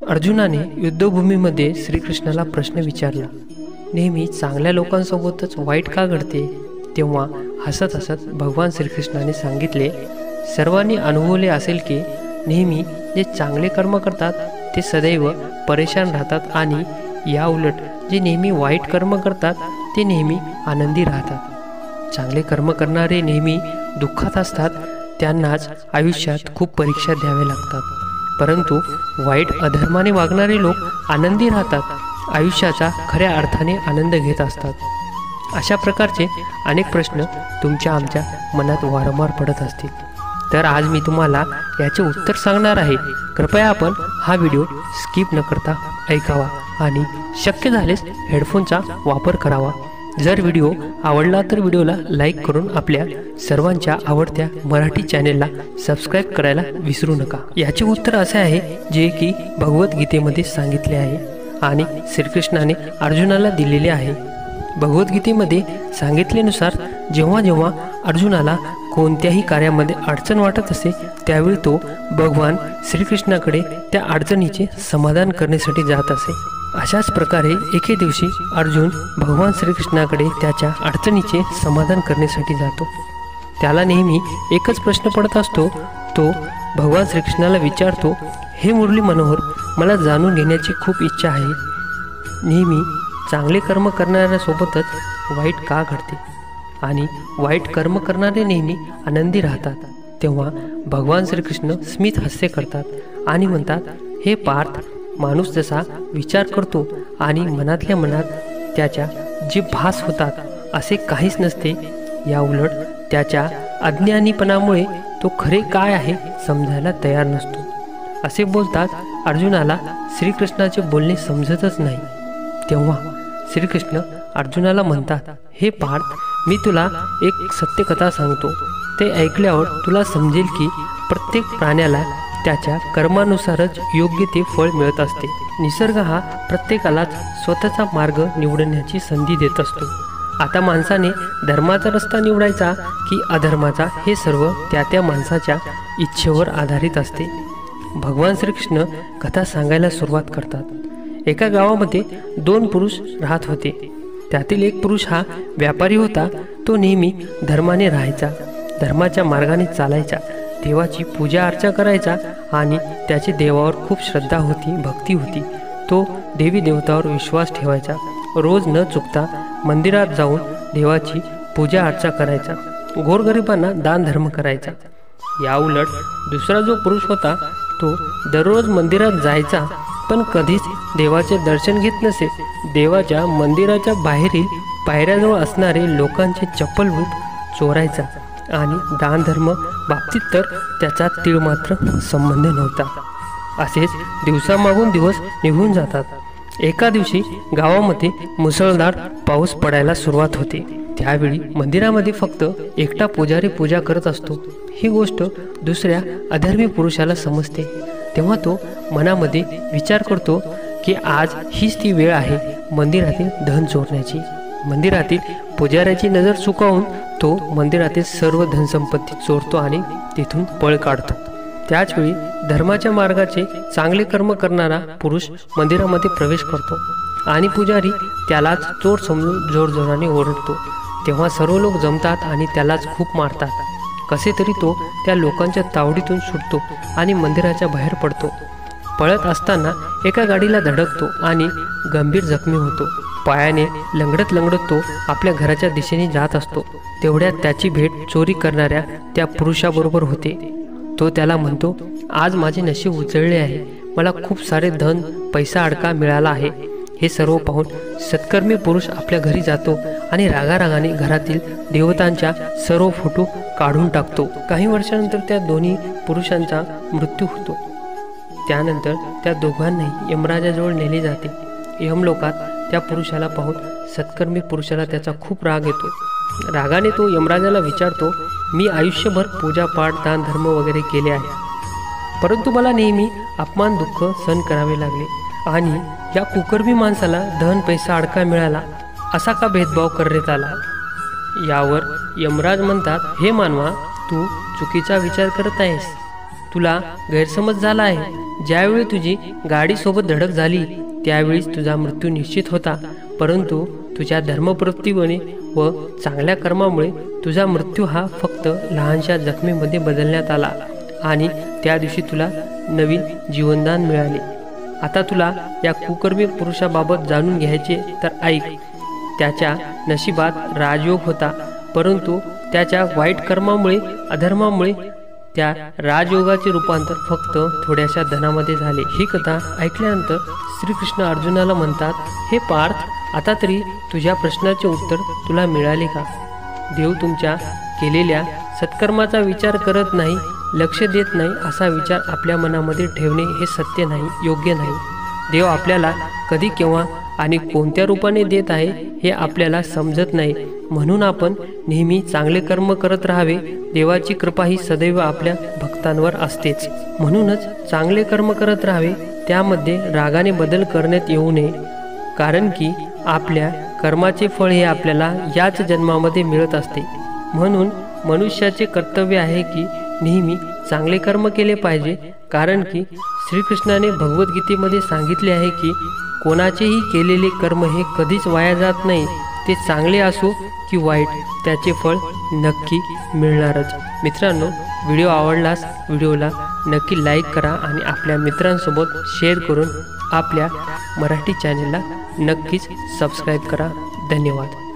अर्जुनाने युद्धभूमीमध्ये श्रीकृष्णाला प्रश्न विचारला, नेहमी चांगल्या लोकांसोबतच वाईट का घडते? तेव्हा हसत हसत भगवान श्रीकृष्णाने सांगितले, सर्वांनी अनुभवले असेल की नेहमी जे चांगले कर्म करतात ते सदैव परेशान राहतात आणि याउलट जे नेहमी वाईट कर्म करतात ते नेहमी आनंदी राहतात। चांगले कर्म करणारे नेहमी दुःखात असतात, त्यांनाच आयुष्यात खूप परीक्षा द्याव्या लागतात, परंतु वाईट अधर्माने वागणारे लोक आनंदी राहतात, आयुष्याचा खऱ्या अर्थाने आनंद घेत असतात। अशा प्रकारचे अनेक प्रश्न तुमच्या आमच्या मनात वारंवार पडत असतील, तर आज मी तुम्हाला याचे उत्तर सांगणार आहे। कृपया आपण हा व्हिडिओ स्किप न करता ऐकावा आणि शक्य झाल्यास हेडफोनचा वापर करावा। जर व्हिडिओ आवडला तर व्हिडिओला लाईक करून आपल्या सर्वांच्या आवडत्या मराठी चॅनेलला सबस्क्राईब करायला विसरू नका। याचे उत्तर असे आहे जे की भगवद्गीतेमध्ये सांगितले आहे आणि श्रीकृष्णाने अर्जुनाला दिलेले आहे। भगवद्गीतेमध्ये सांगितल्यानुसार जेव्हा जेव्हा अर्जुनाला कोणत्याही कार्यामध्ये अडचण वाटत असे त्यावेळी तो भगवान श्रीकृष्णाकडे त्या अडचणीचे समाधान करण्यासाठी जात असे। अशाच प्रकारे एके दिवशी अर्जुन भगवान श्रीकृष्णाकडे त्याच्या अडचणीचे समाधान करण्यासाठी जातो। त्याला नेहमी एकच प्रश्न पडत असतो। तो भगवान श्रीकृष्णाला विचारतो, हे मुरली मनोहर, मला जाणून घेण्याची खूप इच्छा आहे, नेहमी चांगले कर्म करणाऱ्यासोबतच वाईट का घडते आणि वाईट कर्म करणारे नेहमी आनंदी राहतात? तेव्हा भगवान श्रीकृष्ण स्मित हास्य करतात आणि म्हणतात, हे पार्थ, माणूस जसा विचार करतो आणि मनातल्या मनात त्याच्या जे भास होतात असे काहीच नसते, याउलट त्याच्या अज्ञानीपणामुळे तो खरे काय आहे समजायला तयार नसतो। असे बोलतात अर्जुनाला श्रीकृष्णाचे बोलणे समजतच नाही। तेव्हा श्रीकृष्ण अर्जुनाला म्हणतात, हे पार्थ, मी तुला एक सत्यकथा सांगतो, ते ऐकल्यावर तुला समजेल की प्रत्येक प्राण्याला त्याच्या कर्मानुसारच योग्य ते फळ मिळत असते। निसर्ग हा प्रत्येकालाच स्वतःचा मार्ग निवडण्याची संधी देत असतो। आता माणसाने धर्माचा रस्ता निवडायचा की अधर्माचा हे सर्व त्या माणसाच्या इच्छेवर आधारित असते। भगवान श्रीकृष्ण कथा सांगायला सुरुवात करतात। एका गावामध्ये दोन पुरुष राहत होते। त्यातील एक पुरुष हा व्यापारी होता। तो नेहमी धर्माने राहायचा, धर्माच्या मार्गाने चालायचा, देवाची पूजा अर्चा करायचा आणि त्याची देवावर खूप श्रद्धा होती, भक्ती होती। तो देवी देवतावर विश्वास ठेवायचा, रोज न चुकता मंदिरात जाऊन देवाची पूजा अर्चा करायचा, गोरगरिबांना दान धर्म करायचा। याउलट दुसरा जो पुरुष होता तो दररोज मंदिरात जायचा, पण कधीच देवाचे दर्शन घेत नसे। देवाच्या मंदिराच्या बाहेरील पायऱ्याजवळ असणारे लोकांचे चप्पल बूट चोरायचा आणि दान धर्म बाबतीत तर त्याचा तीळ मात्र संबंध नव्हता। असेच दिवसामागून दिवस निघून जातात। एका दिवशी गावामध्ये मुसळधार पाऊस पडायला सुरुवात होते। त्यावेळी मंदिरामध्ये फक्त एकटा पुजारी पूजा करत असतो। ही गोष्ट दुसऱ्या अधर्मी पुरुषाला समजते। तेव्हा तो मनामध्ये विचार करतो की आज हीच ती वेळ आहे मंदिरातील धन चोरण्याची। मंदिरातील पुजाऱ्याची नजर चुकावून तो मंदिरातील सर्व धनसंपत्ती चोरतो आणि तिथून पळ काढतो। त्याचवेळी धर्माच्या मार्गाचे चांगले कर्म करणारा पुरुष मंदिरामध्ये प्रवेश करतो आणि पुजारी त्यालाच चोर समजून जोरजोराने ओरडतो। तेव्हा सर्व लोक जमतात आणि त्यालाच खूप मारतात। कसे तरी तो त्या लोकांच्या तावडीतून सुटतो आणि मंदिराच्या बाहेर पडतो। पळत असताना एका गाडीला धडकतो आणि गंभीर जखमी होतो। पायाने लंगडत लंगडत तो आपल्या घराच्या दिशेने जात असतो। तेवढ्यात त्याची भेट चोरी करणाऱ्या त्या पुरुषाबरोबर होते। तो त्याला म्हणतो, आज माझे नशीब उजळले आहे, मला खूप सारे धन पैसा अडका मिळाला आहे। हे सर्व पाहून सत्कर्मी पुरुष आपल्या घरी जातो आणि रागारागाने घरातील देवतांच्या सर्व फोटो काढून टाकतो। काही वर्षानंतर त्या दोन्ही पुरुषांचा मृत्यू होतो। त्यानंतर त्या दोघांनाही यमराजाजवळ नेले जाते। यमलोकात त्या पुरुषाला पाहून सत्कर्मी पुरुषाला त्याचा खूप राग येतो। रागाने तो यमराजाला विचारतो, मी आयुष्यभर पूजापाठ दान धर्म वगैरे केले आहे, परंतु मला नेहमी अपमान दुःख सहन करावे लागले आणि या कुकर्मी माणसाला धन पैसा अडका मिळाला, असा का भेदभाव करण्यात आला? यावर यमराज म्हणतात, हे मानवा, तू चुकीचा विचार करत आहेस। तुला गैरसमज झाला आहे। ज्यावेळी तुझी गाडीसोबत धडक झाली त्यावेळीच तुझा मृत्यू निश्चित होता, परंतु तुझ्या धर्मप्रवृत्तीमुळे व चांगल्या कर्मामुळे तुझा मृत्यू हा फक्त लहानशा जखमीमध्ये बदलण्यात आला आणि त्या दिवशी तुला नवीन जीवनदान मिळाले। आता तुला या कुकर्मी पुरुषाबाबत जाणून घ्यायचे तर ऐक। त्याच्या नशिबात राजयोग होता, परंतु त्याच्या वाईट कर्मामुळे अधर्मामुळे त्या राजयोगाचे रूपांतर फक्त थोड्याशा धनामध्ये झाले। ही कथा ऐकल्यानंतर श्रीकृष्ण अर्जुनाला म्हणतात, हे पार्थ, आता तरी तुझ्या प्रश्नाचे उत्तर तुला मिळाले का? देव तुमच्या केलेल्या सत्कर्माचा विचार करत नाही, लक्ष देत नाही असा विचार आपल्या मनामध्ये ठेवणे हे सत्य नाही, योग्य नाही। देव आपल्याला कधी, केव्हा आणि कोणत्या रूपाने देत आहे हे आपल्याला समजत नाही, म्हणून आपण नेहमी चांगले कर्म करत राहावे। देवाची कृपा ही सदैव आपल्या भक्तांवर असतेच, म्हणूनच चांगले कर्म करत राहावे, त्यामध्ये रागाने बदल करण्यात येऊ नये, कारण की आपल्या कर्माचे फळ हे आपल्याला याच जन्मामध्ये मिळत असते। म्हणून मनुष्याचे कर्तव्य आहे की नेहमी चांगले कर्म केले पाहिजे, कारण की श्रीकृष्णाने भगवद्गीतेमध्ये सांगितले आहे की कोणाचेही केलेले कर्म हे कधीच वाया जात नाही, ते चांगले असो की वाईट, त्याचे फळ नक्की मिळणारच। मित्रांनो, व्हिडिओ आवडल्यास व्हिडिओला नक्की लाईक करा आणि आपल्या मित्रांसोबत शेअर करून आपल्या मराठी चॅनलला नक्कीच सबस्क्राईब करा। धन्यवाद।